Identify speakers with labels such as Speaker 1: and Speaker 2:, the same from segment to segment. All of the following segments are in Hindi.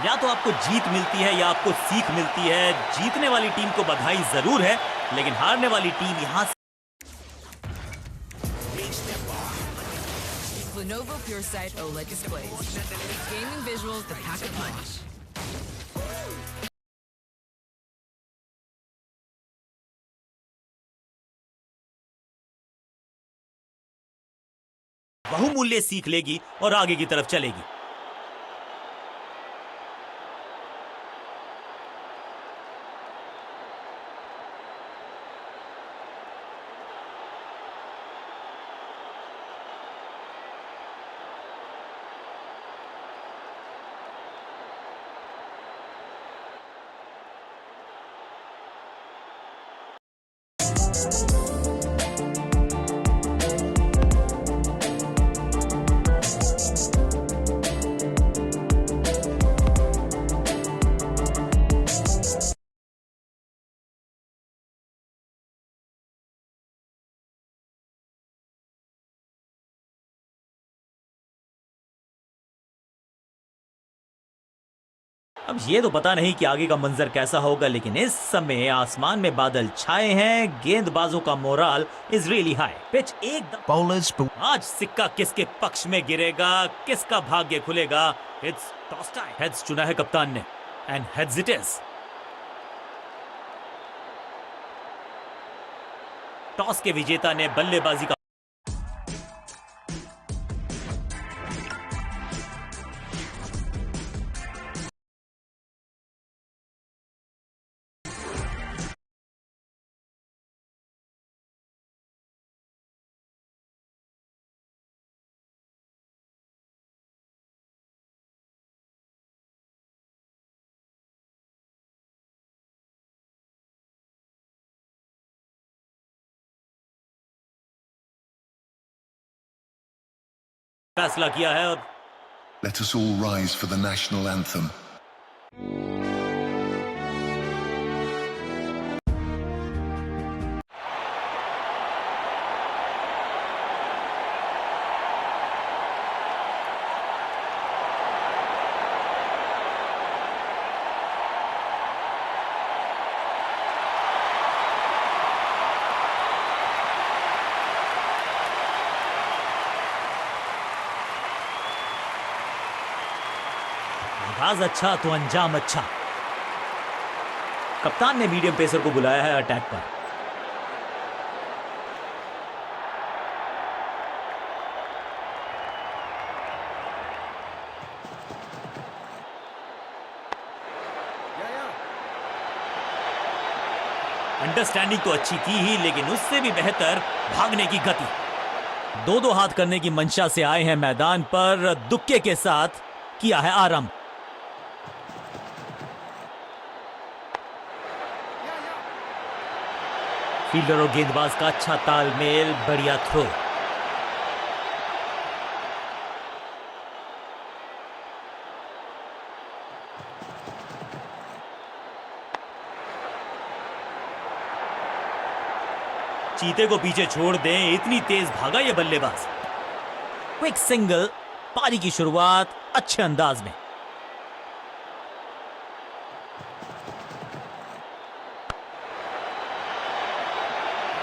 Speaker 1: या तो आपको जीत मिलती है या आपको सीख मिलती है। जीतने वाली टीम को बधाई जरूर है, लेकिन हारने वाली टीम यहां से
Speaker 2: Lenovo PureSight OLED displays. Gaming visuals that pack a punch.
Speaker 1: बहुमूल्य सीख लेगी और आगे की तरफ चलेगी। अब ये तो पता नहीं कि आगे का मंजर कैसा होगा, लेकिन इस समय आसमान में बादल छाए हैं। गेंदबाजों का morale is really high. Pitch एकदम
Speaker 3: Bowlers,
Speaker 1: आज सिक्का किसके पक्ष में गिरेगा, किसका भाग्य खुलेगा। It's toss time. हेड्स चुना है कप्तान ने and heads it is. Toss के विजेता ने बल्लेबाजी का फैसला किया है और
Speaker 3: let us all rise for the national anthem.
Speaker 1: आगाज अच्छा तो अंजाम अच्छा। कप्तान ने मीडियम पेसर को बुलाया है अटैक पर। अंडरस्टैंडिंग तो अच्छी थी ही, लेकिन उससे भी बेहतर भागने की गति। दो हाथ करने की मंशा से आए हैं मैदान पर, दुक्के के साथ किया है आरंभ। फील्डर और गेंदबाज का अच्छा तालमेल, बढ़िया थ्रो। चीते को पीछे छोड़ दें, इतनी तेज भागा ये बल्लेबाज। क्विक सिंगल, पारी की शुरुआत अच्छे अंदाज में।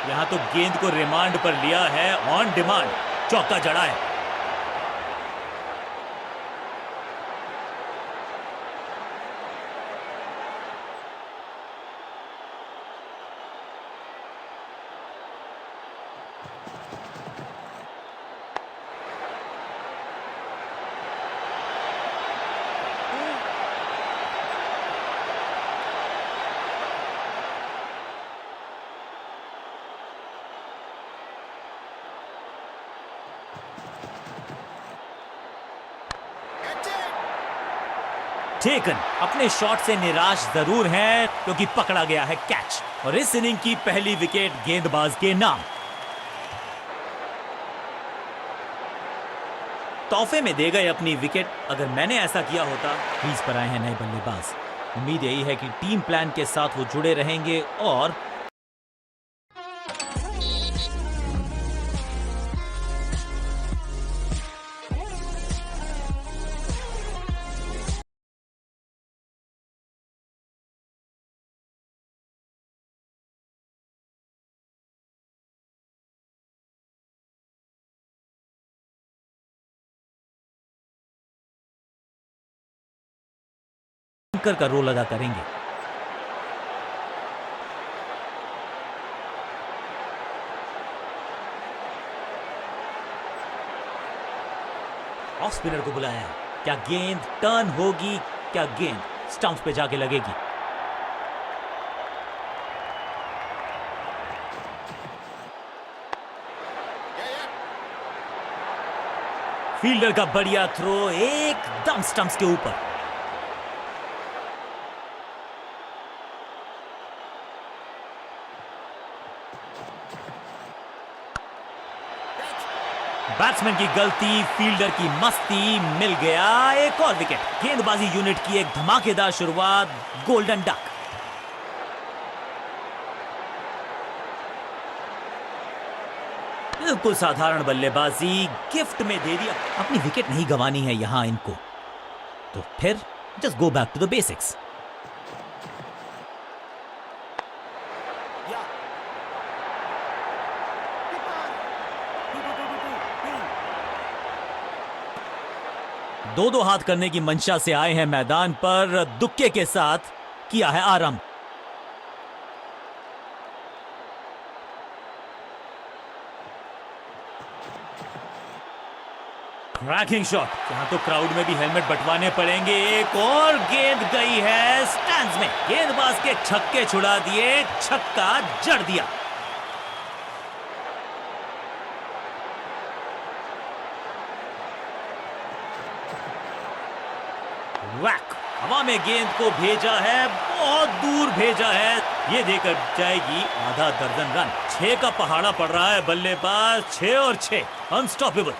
Speaker 1: यहां तो गेंद को रिमांड पर लिया है, ऑन डिमांड चौका जड़ा है। टेकन अपने शॉट से निराश जरूर हैं, क्योंकि पकड़ा गया है कैच और इस इनिंग की पहली विकेट गेंदबाज के नाम। तोहफे में दे गए अपनी विकेट। अगर मैंने ऐसा किया होता। क्रीज पर आए हैं नए बल्लेबाज। उम्मीद यही है कि टीम प्लान के साथ वो जुड़े रहेंगे और स्ट्राइकर का रोल अदा करेंगे। ऑफ स्पिनर को बुलाया है। क्या गेंद टर्न होगी? क्या गेंद स्टंप्स पे जाके लगेगी? फील्डर का बढ़िया थ्रो एकदम स्टंप्स के ऊपर। बैट्समैन की गलती, फील्डर की मस्ती, मिल गया एक और विकेट। गेंदबाजी यूनिट की एक धमाकेदार शुरुआत, गोल्डन डक। बिल्कुल साधारण बल्लेबाजी, गिफ्ट में दे दिया। अपनी विकेट नहीं गंवानी है यहां इनको, तो फिर just go back to the basics. दो हाथ करने की मंशा से आए हैं मैदान पर, दुक्के के साथ किया है आरंभ। क्रैकिंग शॉट, यहां तो क्राउड में भी हेलमेट बंटवाने पड़ेंगे। एक और गेंद गई है स्टैंड्स में। गेंदबाज के छक्के छुड़ा दिए, छक्का जड़ दिया। वैक, हवा में गेंद को भेजा है, बहुत दूर भेजा है। ये देकर जाएगी आधा दर्जन रन। 6 का पहाड़ा पड़ रहा है बल्लेबाज, 6 और 6 अनस्टॉपेबल।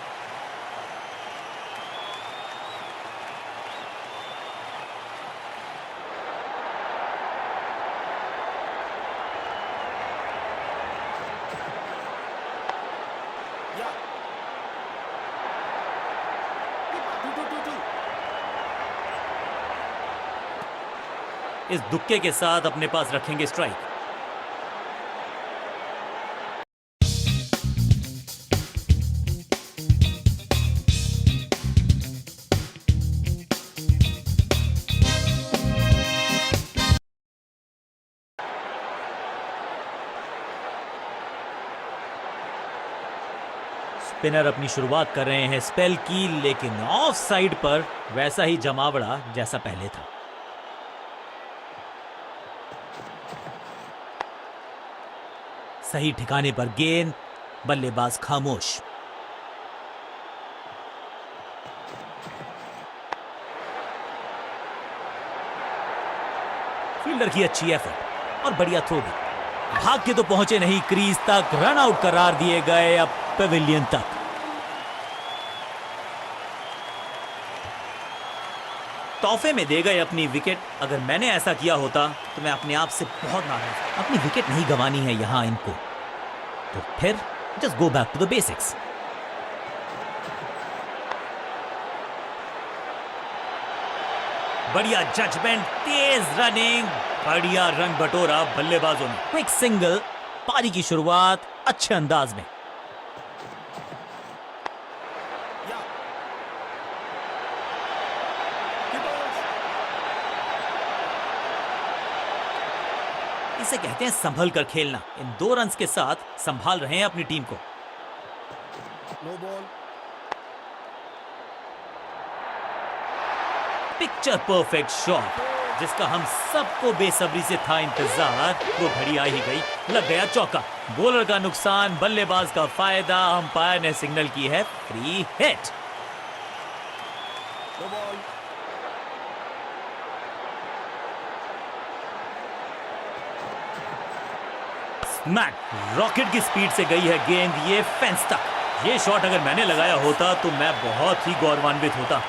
Speaker 1: इस दुक्के के साथ अपने पास रखेंगे स्ट्राइक। स्पिनर अपनी शुरुआत कर रहे हैं स्पेल की, लेकिन ऑफ साइड पर वैसा ही जमावड़ा जैसा पहले था। सही ठिकाने पर गेंद, बल्लेबाज खामोश। फील्डर की अच्छी एफर्ट और बढ़िया थ्रो भी। भाग के तो पहुंचे नहीं क्रीज तक, रन आउट करार दिए गए अब पेविलियन तक। तोहफे में दे गए अपनी विकेट। अगर मैंने ऐसा किया होता तो मैं अपने आप से बहुत नाराज। अपनी विकेट नहीं गंवानी है यहां इनको, तो फिर just go back to the basics. बढ़िया जजमेंट, तेज रनिंग, बढ़िया रन बटोरा बल्लेबाजों ने। क्विक सिंगल, पारी की शुरुआत अच्छे अंदाज में। इसे कहते हैं संभल कर खेलना। इन 2 रन्स के साथ संभाल रहे हैं अपनी टीम को।
Speaker 4: No ball.
Speaker 1: Picture perfect shot, जिसका हम सबको बेसब्री से था इंतजार। वो घड़ी आ ही गई, लग गया चौका। बॉलर का नुकसान, बल्लेबाज का फायदा। अंपायर ने सिग्नल की है free hit.
Speaker 4: No ball.
Speaker 1: Smack, rocket की स्पीड से गई है गेंद, ये फेंस तक। ये शॉट अगर मैंने लगाया होता तो मैं बहुत ही गौरवान्वित होता।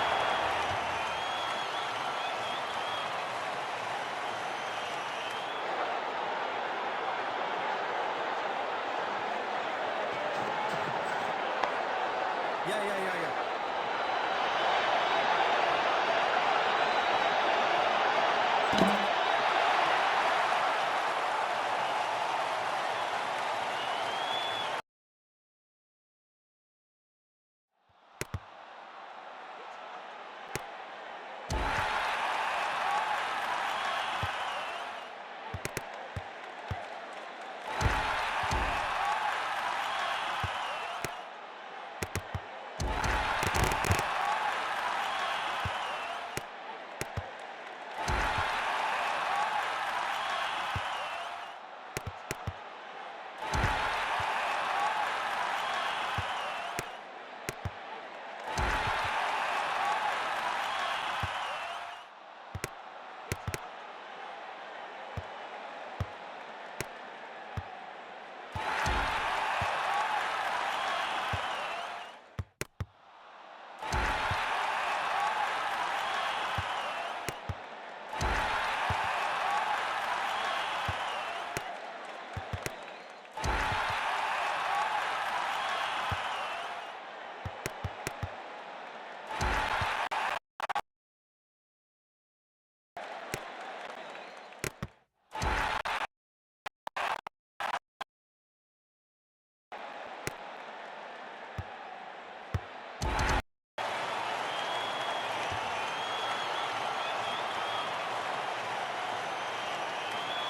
Speaker 4: या।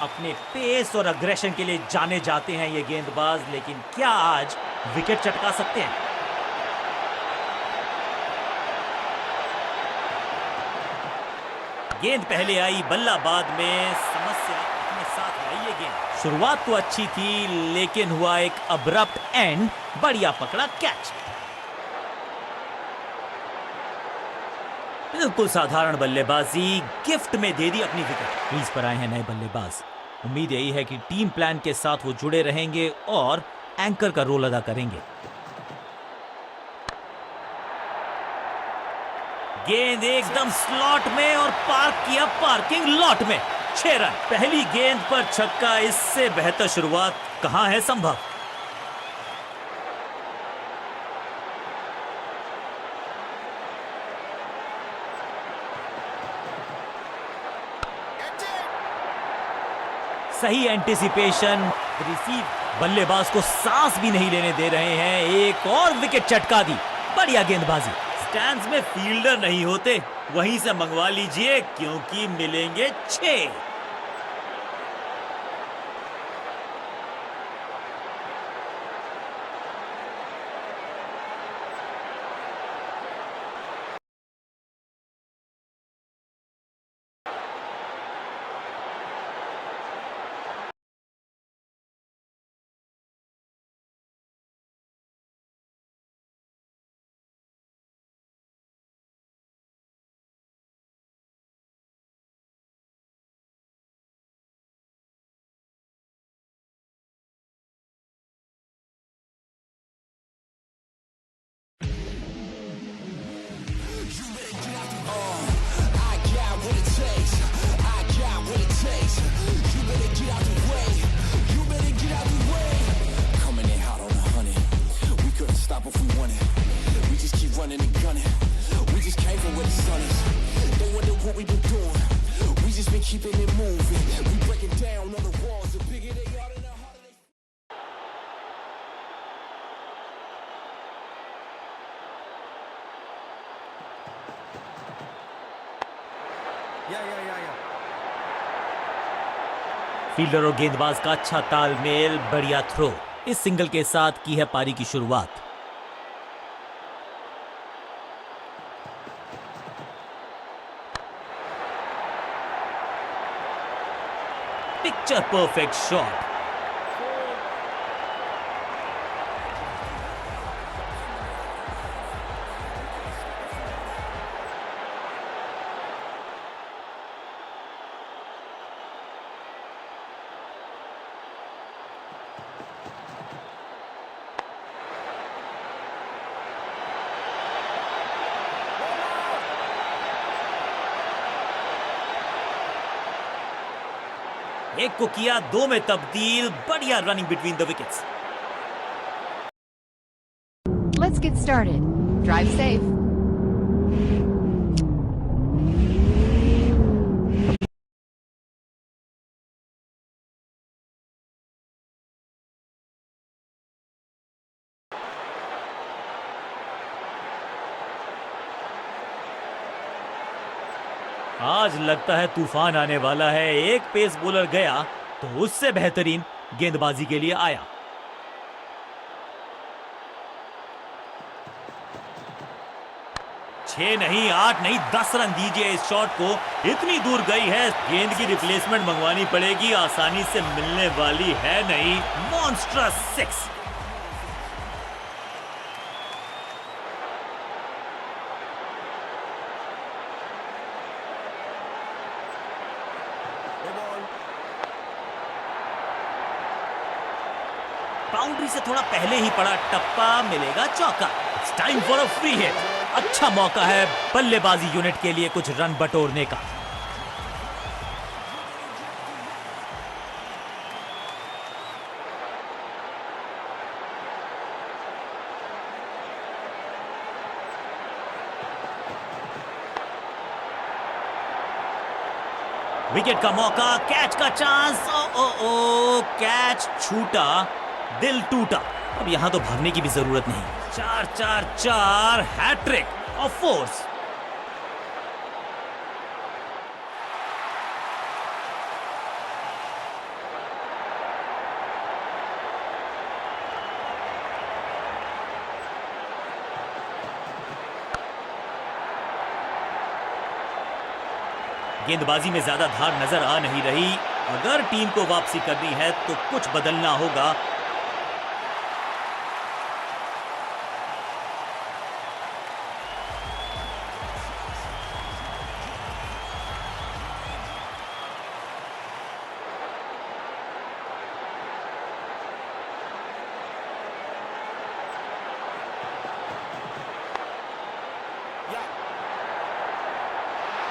Speaker 1: अपने पेस और अग्रेशन के लिए जाने जाते हैं ये गेंदबाज, लेकिन क्या आज विकेट चटका सकते हैं? गेंद पहले आई, बल्ला बाद में, समस्या अपने साथ लाई ये गेंद। शुरुआत तो अच्छी थी, लेकिन हुआ एक अब्रप्ट एंड। बढ़िया पकड़ा कैच। बिल्कुल साधारण बल्लेबाजी, गिफ्ट में दे दी अपनी विकेट। क्रीज पर आए हैं नए बल्लेबाज। उम्मीद यही है कि टीम प्लान के साथ वो जुड़े रहेंगे और एंकर का रोल अदा करेंगे। गेंद एकदम स्लॉट में और पार्क किया पार्किंग लॉट में। 6 रन। पहली गेंद पर छक्का, इससे बेहतर शुरुआत कहां है संभव। सही एंटिसिपेशन, रिसीव। बल्लेबाज को सांस भी नहीं लेने दे रहे हैं। एक और विकेट चटका दी। बढ़िया गेंदबाजी। स्टैंड्स में फील्डर नहीं होते, वहीं से मंगवा लीजिए, क्योंकि मिलेंगे 6।
Speaker 5: Keeping it moving, we breaking down on the walls. The bigger they are, the harder they.
Speaker 4: Yeah.
Speaker 1: Fielder और गेंदबाज का अच्छा तालमेल, बढ़िया थ्रो। इस सिंगल के साथ की है पारी की शुरुआत। Picture perfect shot. एक को किया 2 में तब्दील। बढ़िया running between the wickets.
Speaker 6: Let's get started. Drive safe.
Speaker 1: आज लगता है तूफान आने वाला है। एक पेस बॉलर गया तो उससे बेहतरीन गेंदबाजी के लिए आया। छह नहीं, 8 नहीं, 10 रन दीजिए इस शॉट को। इतनी दूर गई है, गेंद की रिप्लेसमेंट मंगवानी पड़ेगी, आसानी से मिलने वाली है नहीं। मॉन्स्ट्रस 6। बाउंड्री से थोड़ा पहले ही पड़ा टप्पा, मिलेगा चौका। It's time for a free hit. अच्छा मौका है बल्लेबाजी यूनिट के लिए कुछ रन बटोरने का। विकेट का मौका, कैच का चांस। ओ कैच छूटा, दिल टूटा। अब यहां तो भागने की भी जरूरत नहीं। 4-4-4 हैट्रिक ऑफ फोर्स। गेंदबाजी में ज्यादा धार नजर आ नहीं रही। अगर टीम को वापसी करनी है तो कुछ बदलना होगा।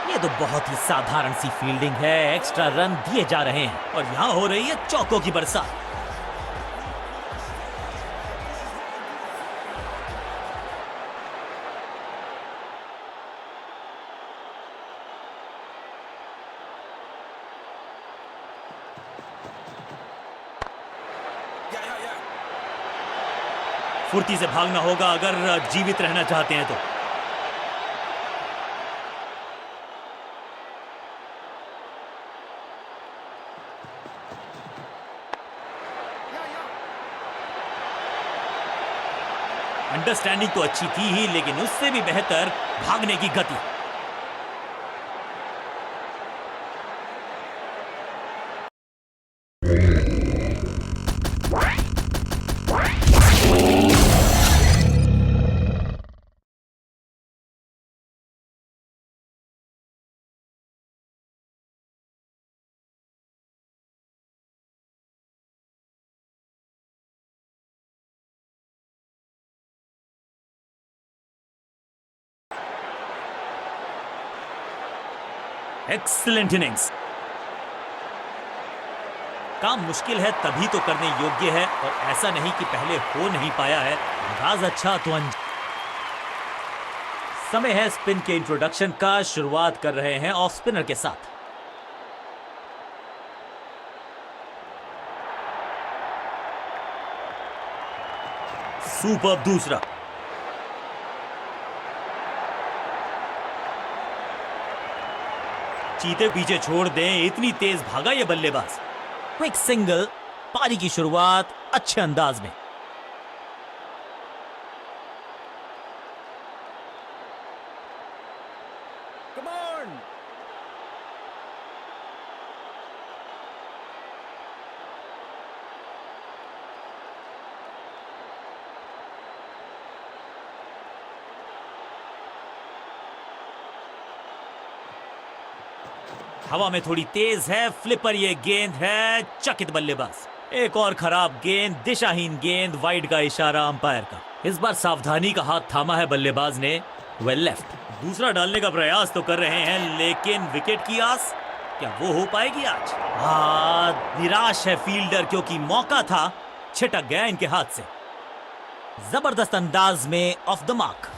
Speaker 1: ये तो बहुत ही साधारण सी फील्डिंग है। एक्स्ट्रा रन दिए जा रहे हैं और यहां हो रही है चौकों की बरसात। फुर्ती से भागना होगा अगर जीवित रहना चाहते हैं तो। अंडरस्टैंडिंग तो अच्छी थी ही, लेकिन उससे भी बेहतर भागने की गति। Excellent innings. काम मुश्किल है तभी तो करने योग्य है, और ऐसा नहीं कि पहले हो नहीं पाया है। आगाज अच्छा तो समय है स्पिन के इंट्रोडक्शन का। शुरुआत कर रहे हैं ऑफ स्पिनर के साथ। सुपर दूसरा। चीते पीछे छोड़ दें, इतनी तेज भागा ये बल्लेबाज। Quick single. पारी की शुरुआत अच्छे अंदाज में।
Speaker 4: Come on!
Speaker 1: हवा में थोड़ी तेज है। फ्लिपर ये गेंद है। चकित बल्लेबाज। एक और खराब गेंद, दिशाहीन गेंद। वाइड का इशारा अंपायर का। इस बार सावधानी का हाथ थामा है बल्लेबाज ने। Well left. दूसरा डालने का प्रयास तो कर रहे हैं, लेकिन विकेट की आस क्या वो हो पाएगी आज? निराश है फील्डर, क्योंकि मौका था, छिटक गया इनके हाथ से। जबरदस्त अंदाज में ऑफ द मार्क।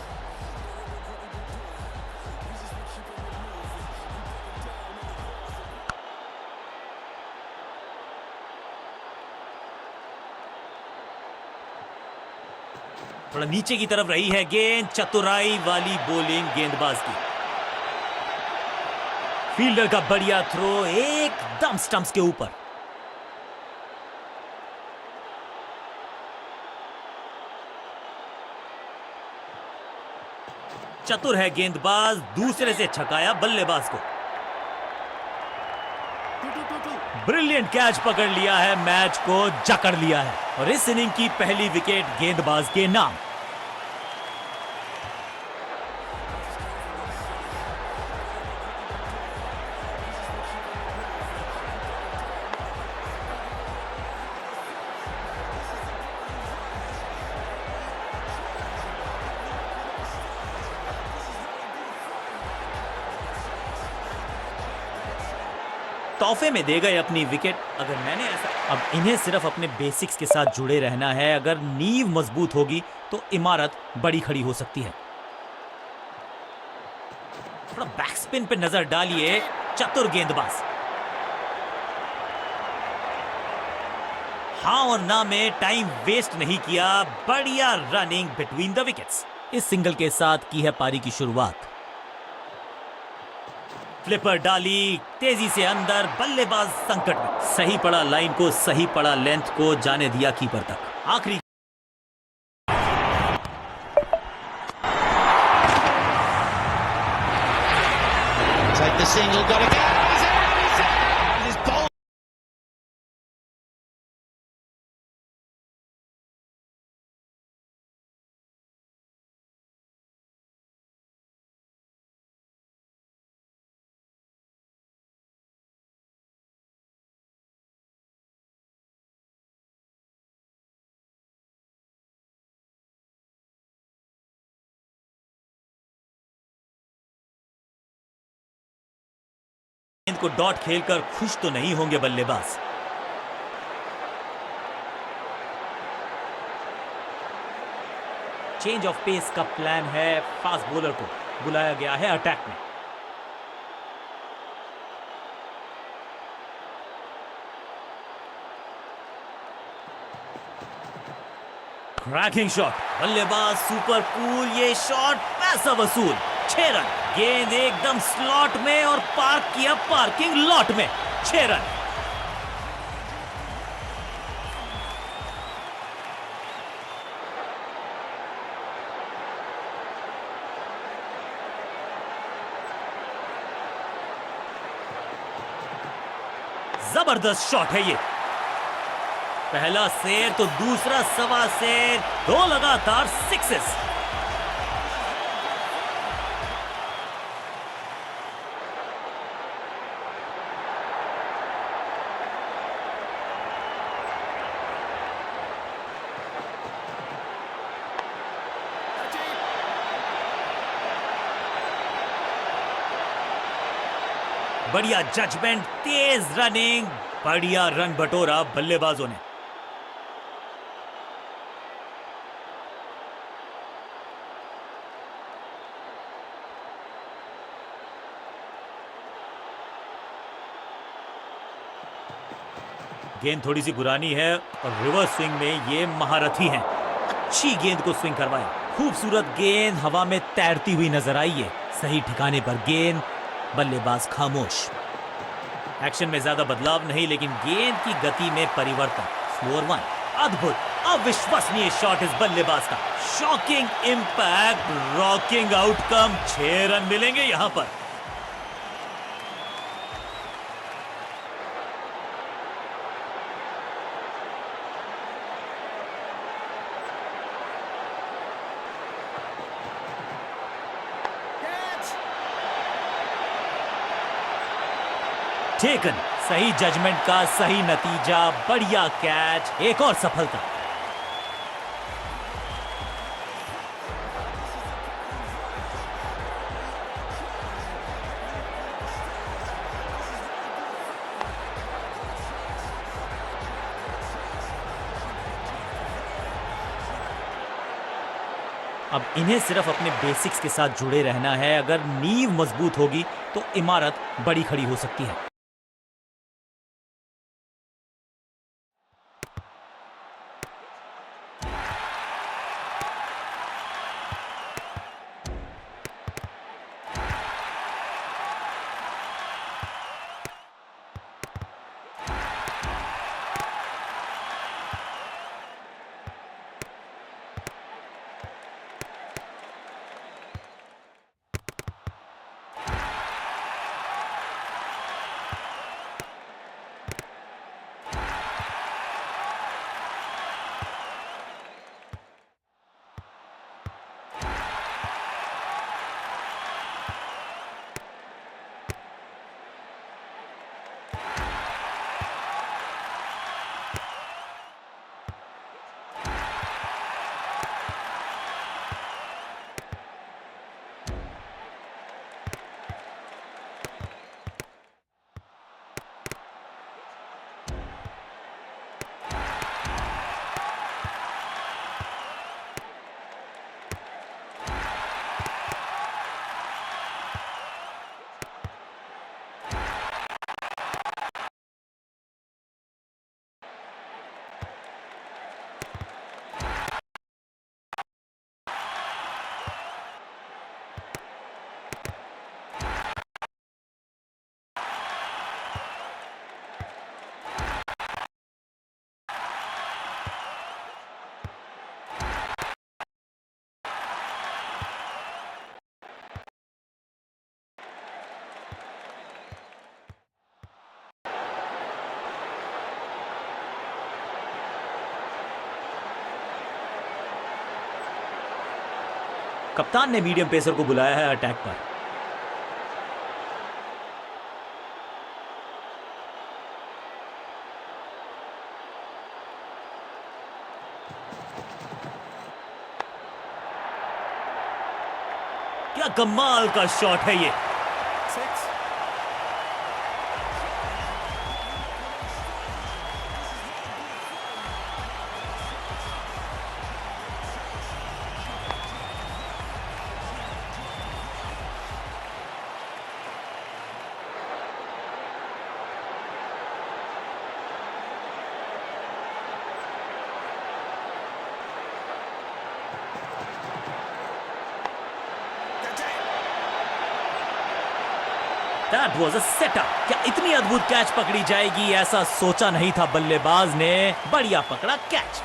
Speaker 1: थोड़ा नीचे की तरफ रही है गेंद। चतुराई वाली बॉलिंग गेंदबाज की। फील्डर का बढ़िया थ्रो एकदम स्टंप्स के ऊपर। चतुर है गेंदबाज, दूसरे से छकाया बल्लेबाज को। ब्रिलियंट कैच पकड़ लिया है, मैच को जकड़ लिया है, और इस इनिंग की पहली विकेट गेंदबाज के नाम। तोहफे में दे गए अपनी विकेट। अगर मैंने ऐसा, अब इन्हें सिर्फ अपने बेसिक्स के साथ जुड़े रहना है। अगर नींव मजबूत होगी तो इमारत बड़ी खड़ी हो सकती है। थोड़ा बैकस्पिन पे नजर डालिए। चतुर गेंदबाज। हाँ और ना में टाइम वेस्ट नहीं किया। बढ़िया रनिंग बिटवीन द विकेट्स। इस सिंगल के साथ की है पारी की शुरुआत। फ्लिपर डाली, तेजी से अंदर। बल्लेबाज संकट में। सही पड़ा लाइन को, सही पड़ा लेंथ को, जाने दिया कीपर तक। आखिरी
Speaker 7: Take the single, got to go.
Speaker 1: गेंद को डॉट खेलकर खुश तो नहीं होंगे बल्लेबाज। चेंज ऑफ पेस का प्लान है, फास्ट बॉलर को बुलाया गया है अटैक में। क्रैकिंग शॉट, बल्लेबाज सुपर कूल, ये शॉट पैसा वसूल। 6 रन, गेंद एकदम स्लॉट में और पार्क किया पार्किंग लॉट में। 6 रन। जबरदस्त शॉट है ये। पहला शेर तो दूसरा सवा शेर, 2 लगातार सिक्सेस। बढ़िया जजमेंट, तेज रनिंग, बढ़िया रन बटोरा बल्लेबाजों ने। गेंद थोड़ी सी पुरानी है और रिवर्स स्विंग में ये महारथी हैं। अच्छी गेंद को स्विंग करवाया। खूबसूरत गेंद हवा में तैरती हुई नजर आई है। सही ठिकाने पर गेंद, बल्लेबाज खामोश। एक्शन में ज्यादा बदलाव नहीं, लेकिन गेंद की गति में परिवर्तन। स्लोअर वन, अद्भुत, अविश्वसनीय शॉट इस बल्लेबाज का। Shocking impact, rocking outcome. 6 run मिलेंगे यहां पर। टेकन, सही जजमेंट का सही नतीजा, बढ़िया कैच, एक और सफलता। अब इन्हें सिर्फ अपने बेसिक्स के साथ जुड़े रहना है। अगर नींव मजबूत होगी तो इमारत बड़ी खड़ी हो सकती है। कप्तान ने मीडियम पेसर को बुलाया है अटैक पर। क्या कमाल का शॉट है ये।
Speaker 4: 6.
Speaker 1: That was a setup. क्या इतनी अद्भुत कैच पकड़ी जाएगी ऐसा सोचा नहीं था बल्लेबाज ने, बढ़िया पकड़ा कैच।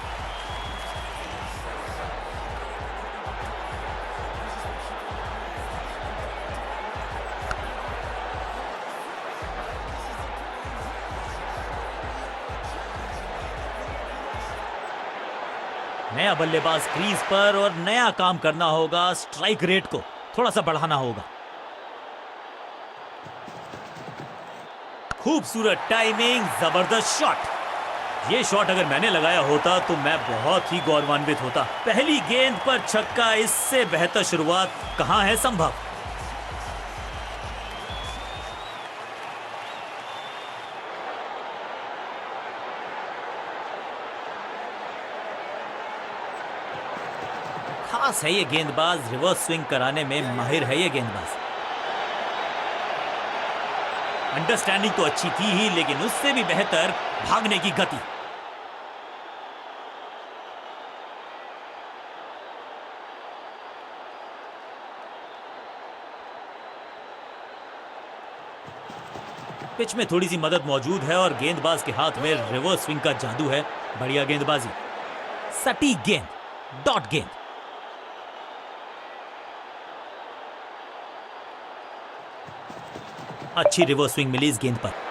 Speaker 1: नया बल्लेबाज क्रीज पर और नया काम करना होगा, स्ट्राइक रेट को थोड़ा सा बढ़ाना होगा। खूबसूरत टाइमिंग, जबरदस्त शॉट। ये शॉट अगर मैंने लगाया होता तो मैं बहुत ही गौरवान्वित होता। पहली गेंद पर छक्का, इससे बेहतर शुरुआत कहां है संभव। खास है ये गेंदबाज, रिवर्स स्विंग कराने में माहिर है ये गेंदबाज। अंडरस्टैंडिंग तो अच्छी थी ही, लेकिन उससे भी बेहतर भागने की गति। पिच में थोड़ी सी मदद मौजूद है और गेंदबाज के हाथ में रिवर्स स्विंग का जादू है। बढ़िया गेंदबाजी, सटीक गेंद, डॉट गेंद। अच्छी रिवर्स स्विंग मिली इस गेंद पर।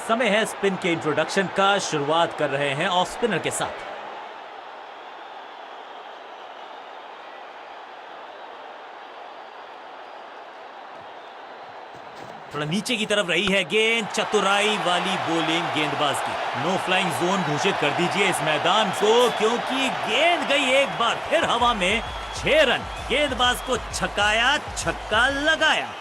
Speaker 1: समय है स्पिन के इंट्रोडक्शन का। शुरुआत कर रहे हैं ऑफ स्पिनर के साथ। थोड़ा नीचे की तरफ रही है गेंद, चतुराई वाली बॉलिंग गेंदबाज की। नो फ्लाइंग जोन घोषित कर दीजिए इस मैदान को, क्योंकि गेंद गई एक बार फिर हवा में। 6 रन, गेंदबाज को छकाया, छक्का लगाया।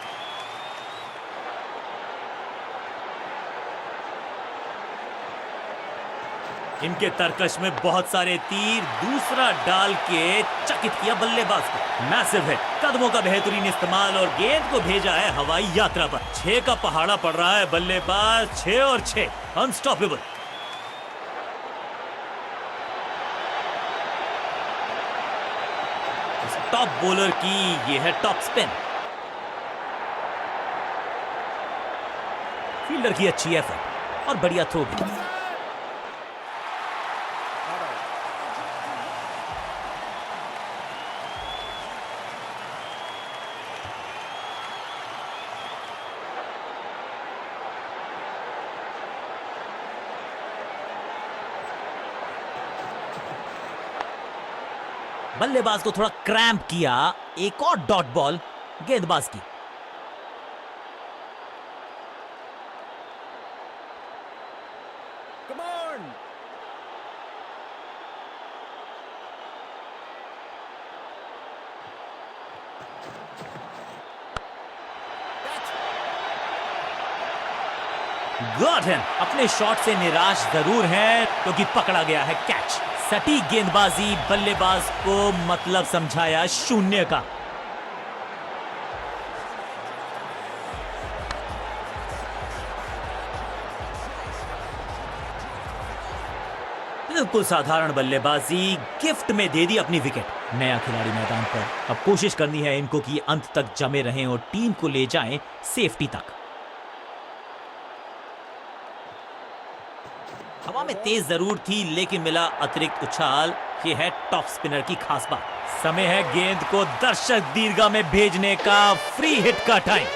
Speaker 1: इनके तरकश में बहुत सारे तीर, दूसरा डाल के चकित किया बल्लेबाज को। मैसिव है, कदमों का बेहतरीन इस्तेमाल और गेंद को भेजा है हवाई यात्रा पर। 6 का पहाड़ा पड़ रहा है बल्लेबाज, 6 और 6, अनस्टॉपेबल। इस टॉप बॉलर की ये है टॉप स्पिन। फील्डर की अच्छी एफर्ट और बढ़िया थ्रो भी। बल्लेबाज को थोड़ा क्रैम्प किया, एक और डॉट बॉल गेंदबाज की।
Speaker 4: Come on!
Speaker 1: Got him. अपने शॉट से निराश जरूर हैं, क्योंकि पकड़ा गया है कैच। सटीक गेंदबाजी, बल्लेबाज को मतलब समझाया शून्य का। बिल्कुल साधारण बल्लेबाजी, गिफ्ट में दे दी अपनी विकेट। नया खिलाड़ी मैदान पर, अब कोशिश करनी है इनको कि अंत तक जमे रहें और टीम को ले जाएं सेफ्टी तक। हवा में तेज जरूर थी, लेकिन मिला अतिरिक्त उछाल। ये है टॉप स्पिनर की खास बात। समय है गेंद को दर्शक दीर्घा में भेजने का। फ्री हिट का टाइम।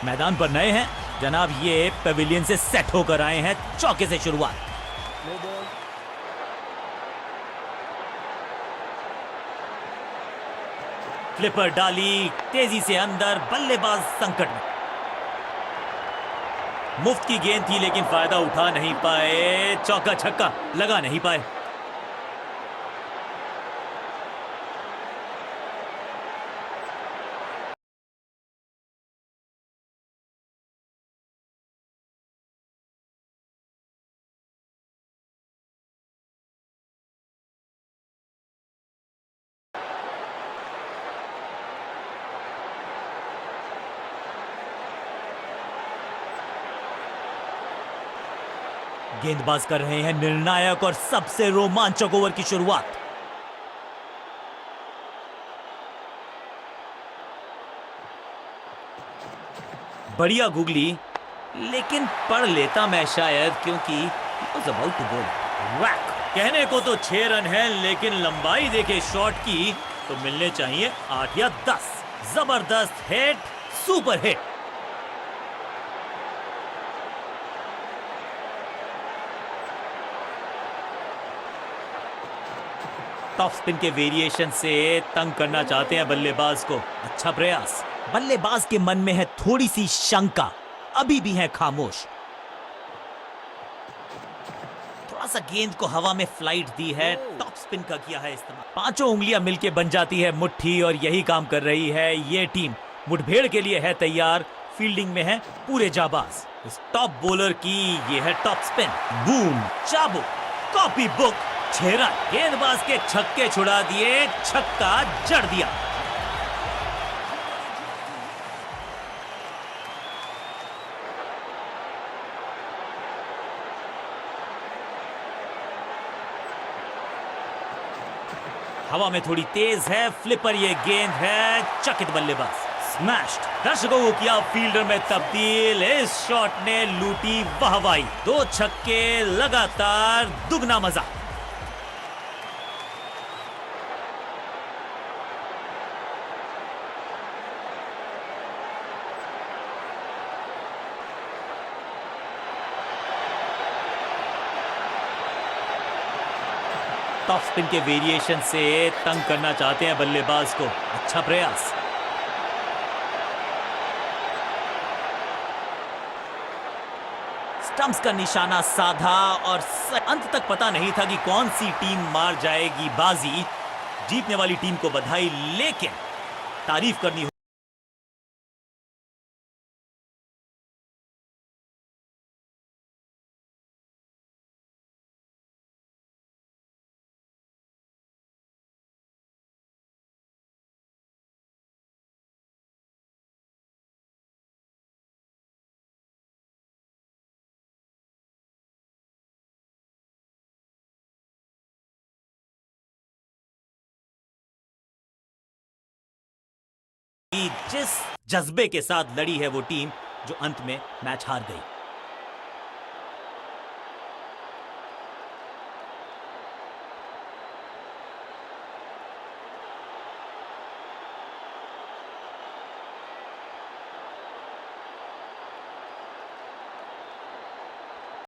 Speaker 1: मैदान पर नए हैं जनाब, ये पेविलियन से सेट होकर आए हैं। चौके से शुरुआत।
Speaker 4: No ball.
Speaker 1: फ्लिपर डाली तेजी से अंदर, बल्लेबाज संकट में। मुफ्त की गेंद थी लेकिन फायदा उठा नहीं पाए, चौका छक्का लगा नहीं पाए। गेंदबाज कर रहे हैं निर्णायक और सबसे रोमांचक ओवर की शुरुआत। बढ़िया गुगली, लेकिन पढ़ लेता मैं शायद, क्योंकि was about to bowl. Whack! कहने को तो 6 रन है, लेकिन लंबाई देखे शॉट की तो मिलने चाहिए 8 या 10। जबरदस्त hit, super hit. Top spin के वेरिएशन से तंग करना चाहते हैं बल्लेबाज को। अच्छा प्रयास। बल्लेबाज के मन में है थोड़ी सी शंका, अभी भी है खामोश। थोड़ा सा गेंद को हवा में फ्लाइट दी है, टॉप स्पिन का किया है इस्तेमाल। 5 उंगलियां मिलके बन जाती है मुट्ठी, और यही काम कर रही है ये टीम। मुठभेड़ के लिए है तैयार, फील्डिंग में है पूरे जाबाज। इस टॉप बॉलर की ये है टॉप स्पिन। बूम, चाबुक, कॉपी बुक, 6 रन। गेंदबाज के छक्के छुड़ा दिए, छक्का जड़ दिया। हवा में थोड़ी तेज है, फ्लिपर ये गेंद है, चकित बल्लेबाज। स्मैश्ड। दर्शकों को किया फील्डर में तब्दील, इस शॉट ने लूटी वाहवाही। 2 छक्के लगातार, दुगना मजा। टॉप स्पिन के वेरिएशन से तंग करना चाहते हैं बल्लेबाज को। अच्छा प्रयास। स्टंप्स का निशाना साधा, और अंत तक पता नहीं था कि कौन सी टीम मार जाएगी बाजी। जीतने वाली टीम को बधाई, लेकिन तारीफ करनी हो कि जिस जज्बे के साथ लड़ी है वो टीम, जो अंत में मैच हार गई।